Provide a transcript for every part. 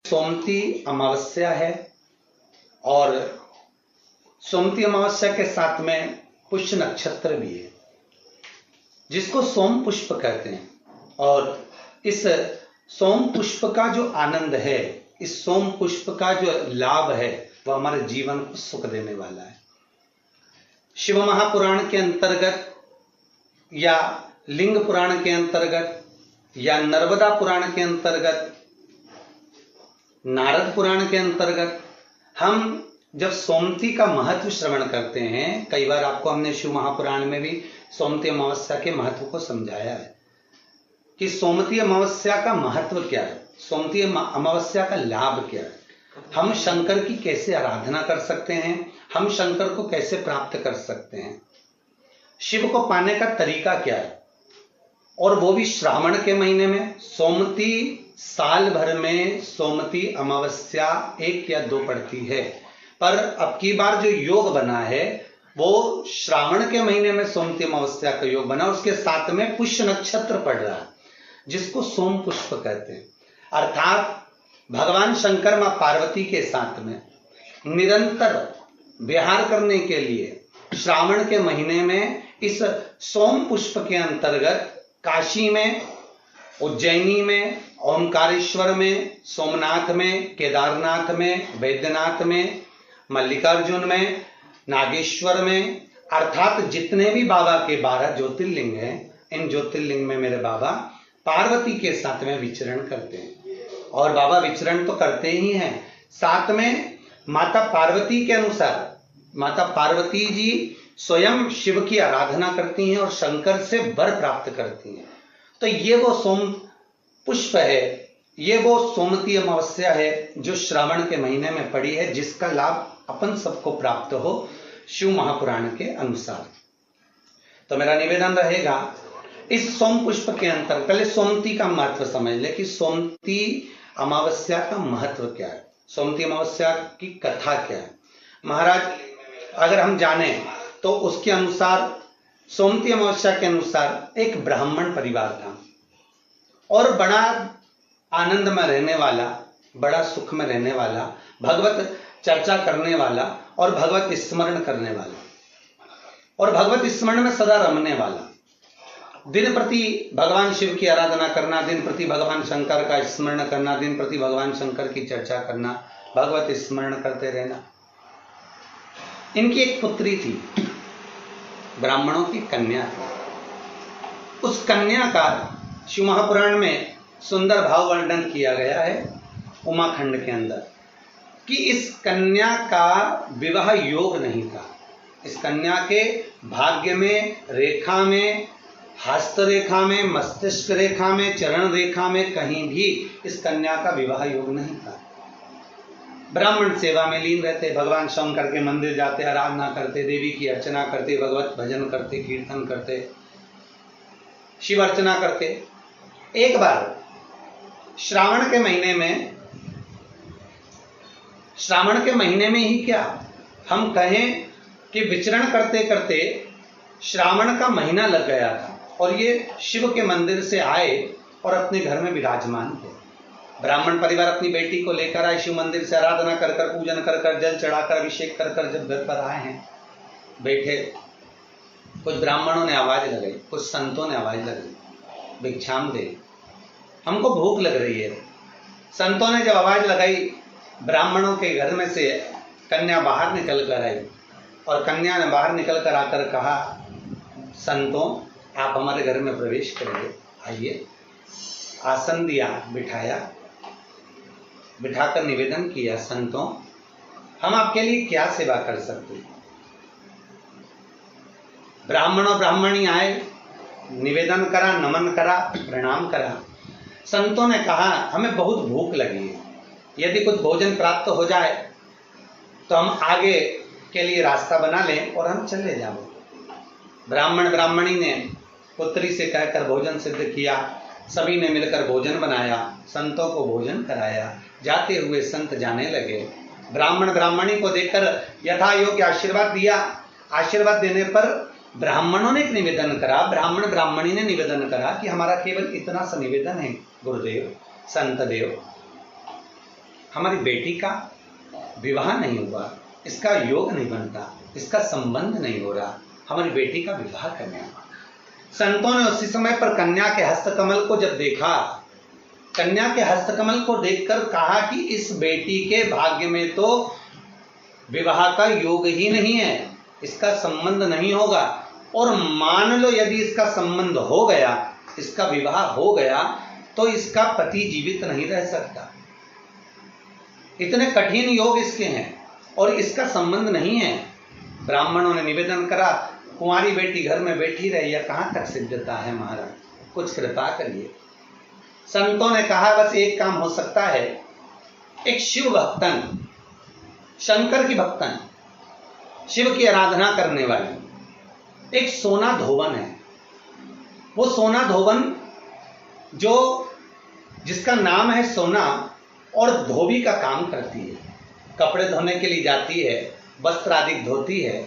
सोमती अमावस्या है और सोमती अमावस्या के साथ में पुष्य नक्षत्र भी है, जिसको सोम पुष्प कहते हैं। और इस सोम पुष्प का जो आनंद है, इस सोम पुष्प का जो लाभ है, वह हमारे जीवन को सुख देने वाला है। शिव महापुराण के अंतर्गत या लिंग पुराण के अंतर्गत या नर्मदा पुराण के अंतर्गत, नारद पुराण के अंतर्गत हम जब सोमती का महत्व श्रवण करते हैं, कई बार आपको हमने शिव महापुराण में भी सोमती अमावस्या के महत्व को समझाया है कि सोमती अमावस्या का महत्व क्या है, सोमती अमावस्या का लाभ क्या है, हम शंकर की कैसे आराधना कर सकते हैं, हम शंकर को कैसे प्राप्त कर सकते हैं, शिव को पाने का तरीका क्या है, और वो भी श्रावण के महीने में। सोमती साल भर में सोमती अमावस्या 1 या 2 पड़ती है, पर अब की बार जो योग बना है वो श्रावण के महीने में सोमती अमावस्या का योग बना, उसके साथ में पुष्य नक्षत्र पड़ रहा है, जिसको सोम पुष्प कहते हैं। अर्थात भगवान शंकर मां पार्वती के साथ में निरंतर विहार करने के लिए श्रावण के महीने में इस सोम पुष्प के अंतर्गत काशी में, उज्जैनी में, ओमकारेश्वर में, सोमनाथ में, केदारनाथ में, वैद्यनाथ में, मल्लिकार्जुन में, नागेश्वर में, अर्थात जितने भी बाबा के 12 ज्योतिर्लिंग हैं, इन ज्योतिर्लिंग में मेरे बाबा पार्वती के साथ में विचरण करते हैं। और बाबा विचरण तो करते ही हैं, साथ में माता पार्वती के अनुसार माता पार्वती जी स्वयं शिव की आराधना करती हैं और शंकर से वर प्राप्त करती हैं। तो ये वो सोम पुष्प है, ये वो सोमती अमावस्या है जो श्रावण के महीने में पड़ी है, जिसका लाभ अपन सबको प्राप्त हो शिव महापुराण के अनुसार। तो मेरा निवेदन रहेगा, इस सोम पुष्प के अंतर्गत पहले सोमती का महत्व समझ ले कि सोमती अमावस्या का महत्व क्या है, सोमती अमावस्या की कथा क्या है। महाराज अगर हम जाने तो उसके अनुसार, सोमती अमावस्या के अनुसार एक ब्राह्मण परिवार था और बड़ा आनंद में रहने वाला, बड़ा सुख में रहने वाला, भगवत चर्चा करने वाला और भगवत स्मरण करने वाला और भगवत स्मरण में सदा रमने वाला, दिन प्रति भगवान शिव की आराधना करना, दिन प्रति भगवान शंकर का स्मरण करना, दिन प्रति भगवान शंकर की चर्चा करना, भगवत स्मरण करते रहना। इनकी एक पुत्री थी, ब्राह्मणों की कन्या थी। उस कन्या का शिव महापुराण में सुंदर भाव वर्णन किया गया है उमाखंड के अंदर कि इस कन्या का विवाह योग नहीं था। इस कन्या के भाग्य में, रेखा में, हस्त रेखा में, मस्तिष्क रेखा में, चरण रेखा में कहीं भी इस कन्या का विवाह योग नहीं था। ब्राह्मण सेवा में लीन रहते, भगवान शंकर के मंदिर जाते, आराधना करते, देवी की अर्चना करते, भगवत भजन करते, कीर्तन करते, शिव अर्चना करते। एक बार श्रावण के महीने में ही क्या हम कहें कि विचरण करते करते श्रावण का महीना लग गया था और ये शिव के मंदिर से आए और अपने घर में विराजमान थे। ब्राह्मण परिवार अपनी बेटी को लेकर आए, शिव मंदिर से आराधना कर कर, पूजन कर कर, जल चढ़ाकर, अभिषेक कर कर जब घर पर आए हैं, बैठे, कुछ ब्राह्मणों ने आवाज लगाई, कुछ संतों ने आवाज लगाई, भिक्षाम दे, हमको भूख लग रही है। संतों ने जब आवाज लगाई, ब्राह्मणों के घर में से कन्या बाहर निकल कर आई और कन्या ने बाहर निकल कर आकर कहा, संतों आप हमारे घर में प्रवेश करिए, आइए। आसन दिया, बिठाया, बिठाकर निवेदन किया, संतों हम आपके लिए क्या सेवा कर सकते हैं। ब्राह्मण और ब्राह्मणी आए, निवेदन करा, नमन करा, प्रणाम करा। संतों ने कहा हमें बहुत भूख लगी है, यदि कुछ भोजन प्राप्त हो जाए तो हम आगे के लिए रास्ता बना लें और हम चले जाएं। ब्राह्मण ब्राह्मणी ने पुत्री से कहकर भोजन सिद्ध किया, सभी ने मिलकर भोजन बनाया, संतों को भोजन कराया। जाते हुए संत जाने लगे। ब्राह्मण ब्राह्मणी को देखकर यथा योग्य आशीर्वाद दिया। आशीर्वाद देने पर ब्राह्मणों ने एक निवेदन करा, ब्राह्मण ब्राह्मणी ने निवेदन करा कि हमारा केवल इतना सा निवेदन है गुरुदेव, संत देव, हमारी बेटी का विवाह नहीं हुआ, इसका योग नहीं बनता, इसका संबंध नहीं हो रहा, हमारी बेटी का विवाह करने हुआ। संतों ने उसी समय पर कन्या के हस्तकमल को जब देखा, कन्या के हस्तकमल को देखकर कहा कि इस बेटी के भाग्य में तो विवाह का योग ही नहीं है, इसका संबंध नहीं होगा, और मान लो यदि इसका संबंध हो गया, इसका विवाह हो गया, तो इसका पति जीवित नहीं रह सकता। इतने कठिन योग इसके हैं और इसका संबंध नहीं है। ब्राह्मणों ने निवेदन करा, कुंवारी बेटी घर में बैठी रही, यह कहां तक सिद्धता है महाराज, कुछ कृपा करिए। संतों ने कहा बस एक काम हो सकता है, एक शिव भक्तन, शंकर की भक्तन, शिव की आराधना करने वाली एक सोना धोवन है। वो सोना धोवन जो जिसका नाम है सोना और धोबी का काम करती है, कपड़े धोने के लिए जाती है, वस्त्र आदि धोती है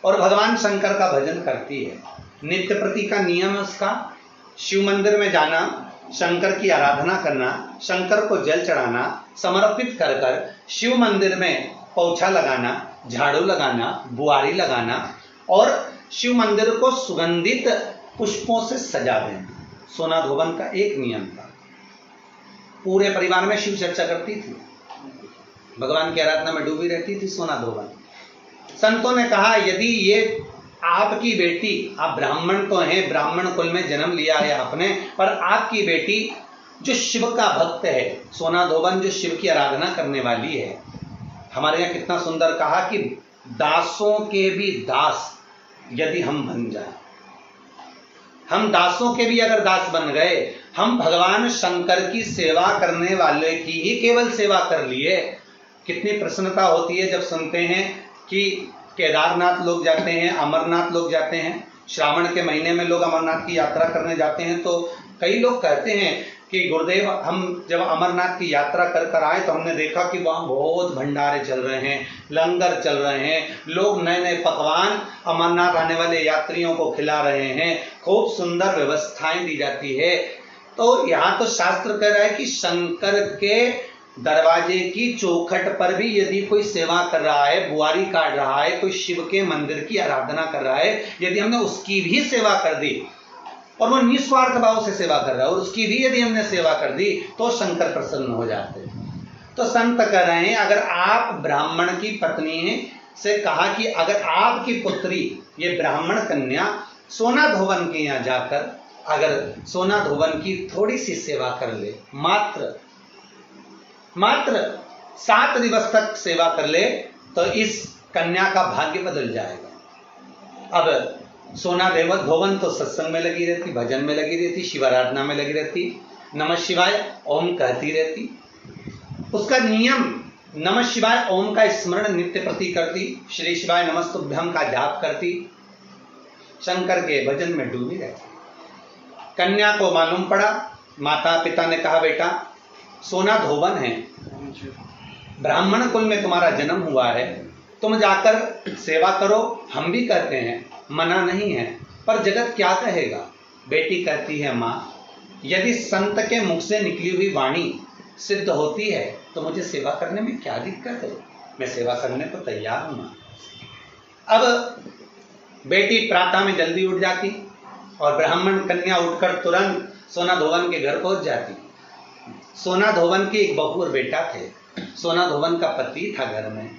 और भगवान शंकर का भजन करती है। नित्य प्रति का नियम है उसका शिव मंदिर में जाना, शंकर की आराधना करना, शंकर को जल चढ़ाना, समर्पित कर कर शिव मंदिर में पोछा लगाना, झाड़ू लगाना, बुआरी लगाना और शिव मंदिर को सुगंधित पुष्पों से सजा देना। सोना धोवन का एक नियम था। पूरे परिवार में शिव चर्चा करती थी, भगवान की आराधना में डूबी रहती थी सोना धोवन। संतों ने कहा यदि ये आपकी बेटी, आप ब्राह्मण तो हैं, ब्राह्मण कुल में जन्म लिया है आपने, पर आपकी बेटी जो शिव का भक्त है, सोना धोवन जो शिव की आराधना करने वाली है, हमारे यहाँ कितना सुंदर कहा कि दासों के भी दास यदि हम बन जाए, हम दासों के भी अगर दास बन गए, हम भगवान शंकर की सेवा करने वाले की ही केवल सेवा कर लिए, कितनी प्रसन्नता होती है जब सुनते हैं कि केदारनाथ लोग जाते हैं, अमरनाथ लोग जाते हैं, श्रावण के महीने में लोग अमरनाथ की यात्रा करने जाते हैं। तो कई लोग कहते हैं कि गुरुदेव हम जब अमरनाथ की यात्रा कर कर आए तो हमने देखा कि वहाँ बहुत भंडारे चल रहे हैं, लंगर चल रहे हैं, लोग नए नए पकवान अमरनाथ आने वाले यात्रियों को खिला रहे हैं, खूब सुंदर व्यवस्थाएं दी जाती है। तो यहाँ तो शास्त्र कह रहा है कि शंकर के दरवाजे की चौखट पर भी यदि कोई सेवा कर रहा है, बुआरी काट रहा है, कोई शिव के मंदिर की आराधना कर रहा है, यदि हमने उसकी भी सेवा कर दी और वो निस्वार्थ भाव से सेवा कर रहा है और उसकी भी यदि हमने सेवा कर दी तो शंकर प्रसन्न हो जाते हैं। तो संत कह रहे हैं अगर आप ब्राह्मण की पत्नी से कहा कि अगर आपकी पुत्री ये ब्राह्मण कन्या सोना धोवन के यहाँ जाकर अगर सोना धोवन की थोड़ी सी सेवा कर ले, मात्र 7 दिवस तक सेवा कर ले, तो इस कन्या का भाग्य बदल जाएगा। अब सोना धोवन तो सत्संग में लगी रहती, भजन में लगी रहती, शिवाराधना में लगी रहती, नमः शिवाय ओम कहती रहती, उसका नियम नमः शिवाय ओम का स्मरण नित्य प्रति करती, श्री शिवाय नमस्तुभ्यम का जाप करती, शंकर के भजन में डूबी रहती। कन्या को मालूम पड़ा, माता पिता ने कहा बेटा सोना धोवन है, ब्राह्मण कुल में तुम्हारा जन्म हुआ है, तुम जाकर सेवा करो, हम भी कहते हैं, मना नहीं है, पर जगत क्या कहेगा। बेटी कहती है माँ यदि संत के मुख से निकली हुई वाणी सिद्ध होती है तो मुझे सेवा करने में क्या दिक्कत है, मैं सेवा करने को तैयार हूं माँ। अब बेटी प्रातः में जल्दी उठ जाती और ब्राह्मण कन्या उठकर तुरंत सोना धोवन के घर पहुंच जाती। सोना धोवन की एक बहू और बेटा थे, सोना धोवन का पति था घर में।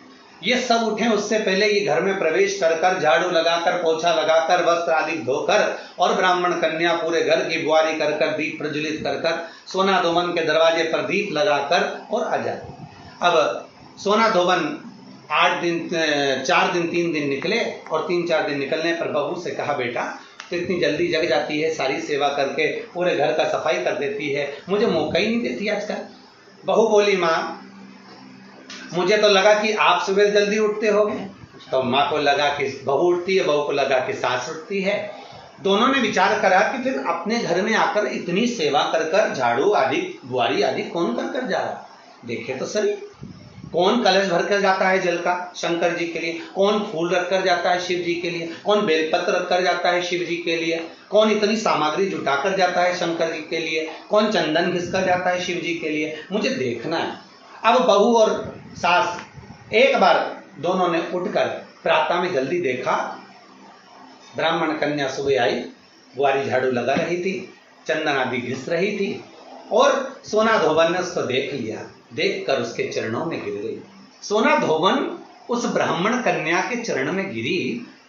ये सब उठे उससे पहले ये घर में प्रवेश कर कर झाड़ू लगाकर, पोछा लगाकर, वस्त्र आदि धोकर और ब्राह्मण कन्या पूरे घर की बुआरी कर कर, दीप प्रज्वलित कर कर सोना धोवन के दरवाजे पर दीप लगाकर और आ जाती। अब सोना धोवन 4 दिन 3 दिन निकले और 3-4 दिन निकलने पर बहू से कहा बेटा तो इतनी जल्दी जग जाती है, सारी सेवा करके पूरे घर का सफाई कर देती है, मुझे मौका ही नहीं देती आजकल। बहू बोली माँ मुझे तो लगा कि आप सुबह जल्दी उठते होगे, तो माँ को लगा कि बहू उठती है, बहू को लगा कि सास उठती है। दोनों ने विचार करा कि फिर अपने घर में आकर इतनी सेवा कर कर, झाड़ू आदि बुआरी आदि कौन कर कर जा रहा, देखे तो सही, कौन कलश भर कर जाता है जल का शंकर जी के लिए, कौन फूल रख कर जाता है शिव जी के लिए, कौन बेलपत्र रख कर जाता है शिव जी के लिए, कौन इतनी सामग्री जुटा कर जाता है शंकर जी के लिए, कौन चंदन घिस कर जाता है शिव जी के लिए, मुझे देखना है। अब बहू और सास एक बार दोनों ने उठकर प्रातः में जल्दी देखा, ब्राह्मण कन्या सुबह आई, बुआरी झाड़ू लगा रही थी, चंदन आदि घिस रही थी, और सोना धोबन ने उसको देख लिया। देखकर उसके चरणों में गिर गई। सोना धोबन उस ब्राह्मण कन्या के चरण में गिरी,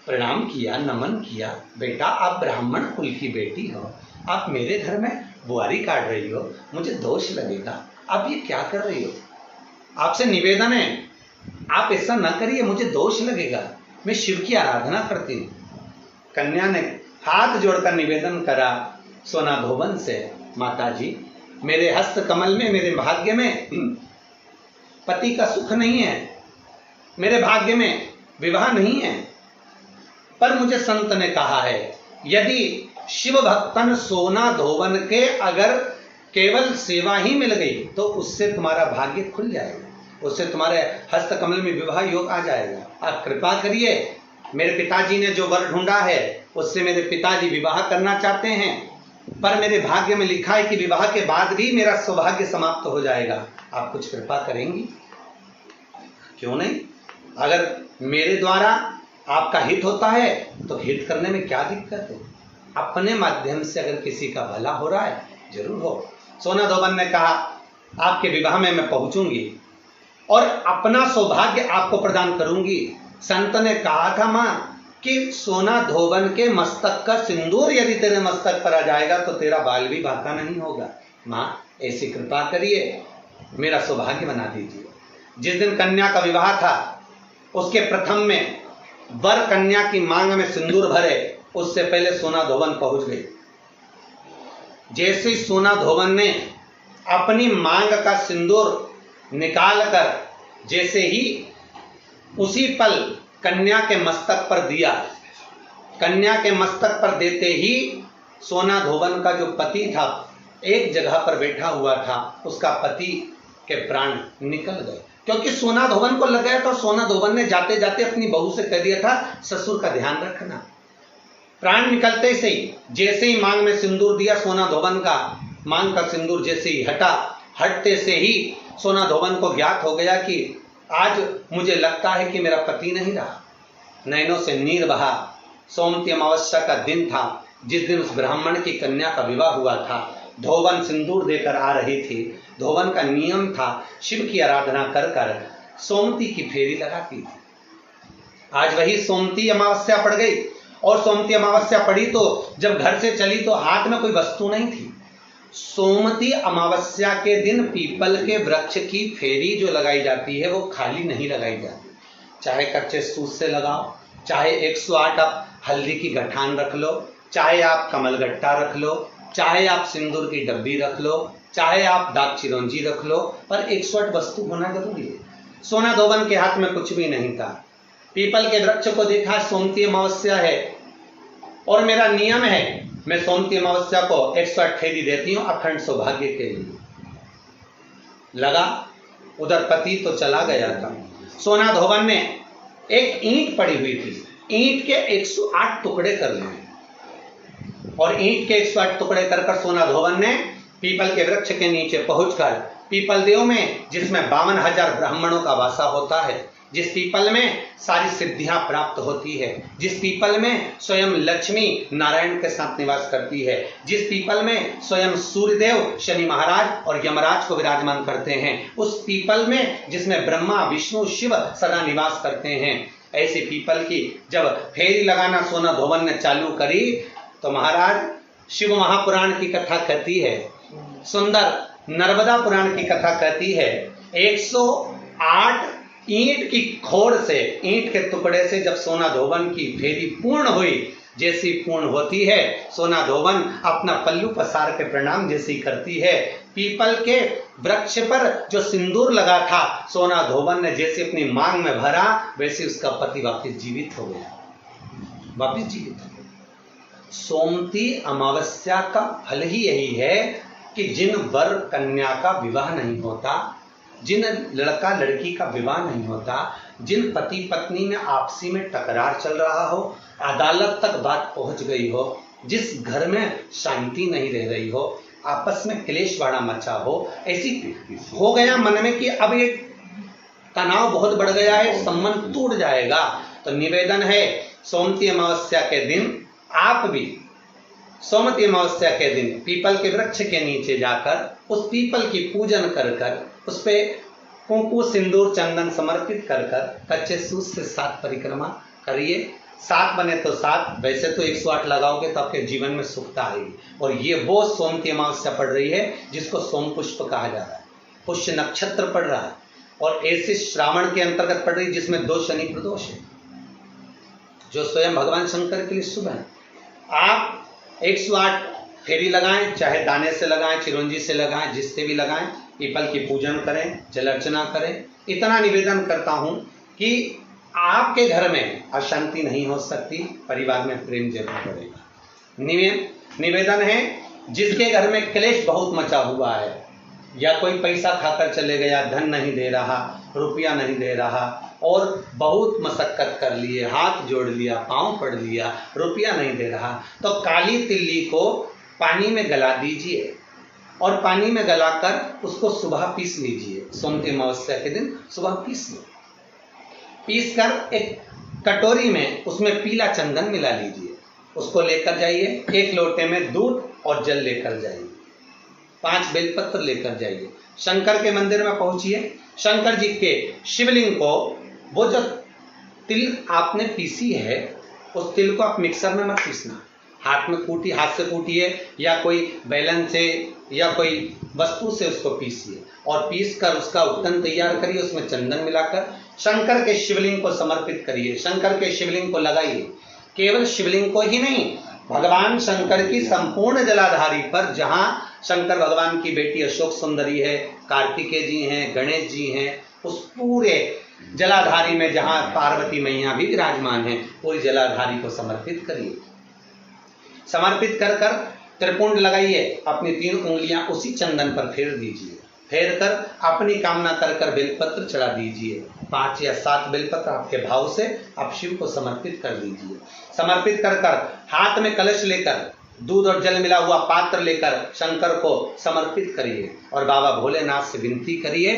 प्रणाम किया, नमन किया। बेटा, आप ब्राह्मण कुल की बेटी हो, आप मेरे घर में बुआरी काट रही हो, मुझे दोष लगेगा, आप ये क्या कर रही हो? आपसे निवेदन है, आप ऐसा न करिए, मुझे दोष लगेगा, मैं शिव की आराधना करती हूँ। कन्या ने हाथ जोड़कर निवेदन करा सोना धोबन से, माता जी, मेरे हस्त कमल में, मेरे भाग्य में पति का सुख नहीं है, मेरे भाग्य में विवाह नहीं है, पर मुझे संत ने कहा है, यदि शिव भक्तन सोना धोबन के अगर केवल सेवा ही मिल गई तो उससे तुम्हारा भाग्य खुल जाएगा, उससे तुम्हारे हस्त कमल में विवाह योग आ जाएगा। आप कृपा करिए, मेरे पिताजी ने जो वर ढूंढा है उससे मेरे पिताजी विवाह करना चाहते हैं, पर मेरे भाग्य में लिखा है कि विवाह के बाद भी मेरा सौभाग्य समाप्त हो जाएगा, आप कुछ कृपा करेंगी? क्यों नहीं, अगर मेरे द्वारा आपका हित होता है तो हित करने में क्या दिक्कत है? अपने माध्यम से अगर किसी का भला हो रहा है जरूर हो। सोना धोबन ने कहा, आपके विवाह में मैं पहुंचूंगी और अपना सौभाग्य आपको प्रदान करूंगी। संत ने कहा था मां कि सोना धोबन के मस्तक का सिंदूर यदि तेरे मस्तक पर आ जाएगा तो तेरा बाल भी बांका नहीं होगा। मां, ऐसी कृपा करिए, मेरा सौभाग्य बना दीजिए। जिस दिन कन्या का विवाह था उसके प्रथम में वर कन्या की मांग में सिंदूर भरे, उससे पहले सोना धोबन पहुंच गई। जैसे ही सोना धोबन ने अपनी मांग का सिंदूर निकालकर जैसे ही उसी पल कन्या के मस्तक पर दिया, कन्या के मस्तक पर देते ही सोना धोबन का जो पति था एक जगह पर बैठा हुआ था, उसका पति के प्राण निकल गए, क्योंकि सोना धोबन को लग गया था। सोना धोबन ने जाते जाते अपनी बहू से कह दिया था, ससुर का ध्यान रखना। प्राण निकलते से ही जैसे ही मांग में सिंदूर दिया, सोना धोबन का मांग का सिंदूर जैसे ही हटा, हटते से ही सोना धोबन को ज्ञात हो गया कि आज मुझे लगता है कि मेरा पति नहीं रहा। नैनों से नीर बहा। सोमती अमावस्या का दिन था, जिस दिन उस ब्राह्मण की कन्या का विवाह हुआ था। धोबन सिंदूर देकर आ रही थी। धोबन का नियम था शिव की आराधना कर कर सोमती की फेरी लगाती थी। आज वही सोमती अमावस्या पड़ गई, और सोमती अमावस्या पड़ी तो जब घर से चली तो हाथ में कोई वस्तु नहीं थी। सोमती अमावस्या के दिन पीपल के वृक्ष की फेरी जो लगाई जाती है वो खाली नहीं लगाई जाती, चाहे कच्चे सूत से लगाओ, चाहे 108 आप हल्दी की गठान रख लो, चाहे आप कमलगट्टा रख लो, चाहे आप सिंदूर की डब्बी रख लो, चाहे आप दाग चिरौंजी रख लो, पर 108 वस्तु होना जरूरी है। सोना धोबन के हाथ में कुछ भी नहीं था। पीपल के वृक्ष को देखा, सोमती अमावस्या है और मेरा नियम है मैं सोमती अमावस्या को 108 फेरी देती हूं अखंड सौभाग्य के लिए। लगा, उधर पति तो चला गया था। सोना धोबन ने एक ईंट पड़ी हुई थी, ईंट के 108 टुकड़े कर लिए, और ईंट के 108 टुकड़े कर कर सोना धोबन ने पीपल के वृक्ष के नीचे पहुंचकर, पीपल देव में जिसमें 52,000 ब्राह्मणों का वासा होता है, जिस पीपल में सारी सिद्धियां प्राप्त होती है, जिस पीपल में स्वयं लक्ष्मी नारायण के साथ निवास करती है, जिस पीपल में स्वयं सूर्यदेव शनि महाराज और यमराज को विराजमान करते हैं, उस पीपल में जिसमें ब्रह्मा विष्णु शिव सदा निवास करते हैं, ऐसे पीपल की जब फेरी लगाना सोना धोबन ने चालू करी तो महाराज शिव महापुराण की कथा कहती है, सुंदर नर्मदा पुराण की कथा कहती है, 108 ईंट की खोड़ से, ईंट के टुकड़े से जब सोना धोबन की फेरी पूर्ण हुई, जैसी पूर्ण होती है सोना धोबन अपना पल्लू पसार के प्रणाम जैसी करती है, पीपल के वृक्ष पर जो सिंदूर लगा था सोना धोबन ने जैसे अपनी मांग में भरा, वैसे उसका पति वापस जीवित हो गया, वापस जीवित हो गया। सोमती अमावस्या का फल ही यही है कि जिन वर कन्या का विवाह नहीं होता, जिन लड़का लड़की का विवाह नहीं होता, जिन पति पत्नी में आपसी में टकरार चल रहा हो, अदालत तक बात पहुंच गई हो, जिस घर में शांति नहीं रह रही हो, आपस में क्लेश बड़ा मचा हो, ऐसी हो गया मन में कि अब ये तनाव बहुत बढ़ गया है, संबंध टूट जाएगा, तो निवेदन है सोमती अमावस्या के दिन आप भी सोमती अमावस्या के दिन पीपल के वृक्ष के नीचे जाकर उस पीपल की पूजन कर कर उस पे कुंकु सिंदूर चंदन समर्पित कर कर कच्चे सूत से 7 परिक्रमा करिए। 7 बने तो 7, वैसे तो 108 लगाओगे तो आपके जीवन में सुखता आएगी। और ये वो सोमती अमावस्या पड़ रही है जिसको सोम पुष्प कहा जा रहा है, पुष्य नक्षत्र पड़ रहा है और ऐसे श्रावण के अंतर्गत पड़ रही है जिसमें 2 शनि प्रदोष है, जो स्वयं भगवान शंकर के लिए शुभ है। आप 108 फेरी लगाएं, चाहे दाने से लगाएं, चिरंजी से लगाएं, जिससे भी लगाएं, पीपल की पूजन करें, जल अर्चना करें। इतना निवेदन करता हूं कि आपके घर में अशांति नहीं हो सकती, परिवार में प्रेम जरूर बढ़ेगा। निवेदन है जिसके घर में क्लेश बहुत मचा हुआ है, या कोई पैसा खाकर चले गया, धन नहीं दे रहा, रुपया नहीं दे रहा और बहुत मशक्कत कर लिए, हाथ जोड़ लिया, पांव पड़ लिया, रुपया नहीं दे रहा, तो काली तिल्ली को पानी में गला दीजिए और पानी में गलाकर उसको सुबह पीस लीजिए। सोमती अमावस्या के दिन सुबह पीस लो, पीस कर एक कटोरी में उसमें पीला चंदन मिला लीजिए, उसको लेकर जाइए। 1 लोटे में दूध और जल लेकर जाइए, 5 बेलपत्र लेकर जाइए, शंकर के मंदिर में पहुंचिए। शंकर जी के शिवलिंग को वो जो तिल आपने पीसी है उस तिल को आप मिक्सर में मत पीसना, हाथ से कूटिए या कोई बेलन से या कोई वस्तु से उसको पीसिए और पीस कर उसका उत्तन तैयार करिए, उसमें चंदन मिलाकर शंकर के शिवलिंग को समर्पित करिए, शंकर के शिवलिंग को लगाइए। केवल शिवलिंग को ही नहीं, भगवान शंकर की संपूर्ण जलाधारी पर, जहां शंकर भगवान की बेटी अशोक सुंदरी है, कार्तिकेय जी हैं, गणेश जी हैं, उस पूरे जलाधारी में जहां पार्वती मैया भी विराजमान है, पूरी जलाधारी को समर्पित करिए। समर्पित कर कर त्रिपुंड लगाइए, अपनी 3 उंगलियां उसी चंदन पर फेर दीजिए, फेर कर अपनी कामना कर कर बेलपत्र चढ़ा दीजिए। 5 या 7 बेलपत्र आपके भाव से आप शिव को समर्पित कर दीजिए। समर्पित कर कर हाथ में कलश लेकर दूध और जल मिला हुआ पात्र लेकर शंकर को समर्पित करिए और बाबा भोलेनाथ से विनती करिए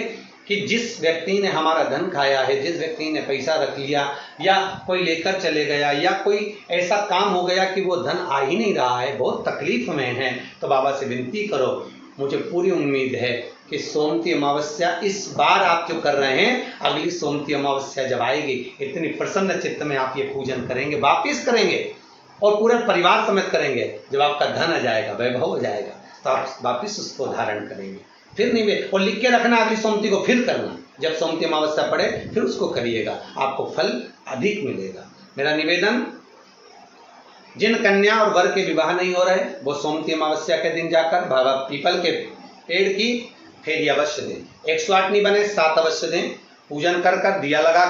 कि जिस व्यक्ति ने हमारा धन खाया है, जिस व्यक्ति ने पैसा रख लिया या कोई लेकर चले गया या कोई ऐसा काम हो गया कि वो धन आ ही नहीं रहा है, बहुत तकलीफ में है, तो बाबा से विनती करो। मुझे पूरी उम्मीद है कि सोमती अमावस्या इस बार आप जो कर रहे हैं, अगली सोमती अमावस्या जब आएगी, इतनी प्रसन्न चित्त में आप ये पूजन करेंगे, वापिस करेंगे और पूरे परिवार समेत करेंगे। जब आपका धन आ जाएगा, वैभव हो जाएगा, तो आप वापिस उसको धारण करेंगे। फिर नहीं और लिख के रखना, अगली सोमती को फिर करना, जब सोमती अमावस्या पड़े फिर उसको करिएगा, आपको फल अधिक मिलेगा। मेरा निवेदन, जिन कन्या और वर के विवाह नहीं हो रहे, वो सोमती अमावस्या के दिन जाकर बाबा पीपल के पेड़ की फेरी अवश्य दें। 108 नहीं बने 7 अवश्य दें। पूजन कर कर दिया लगा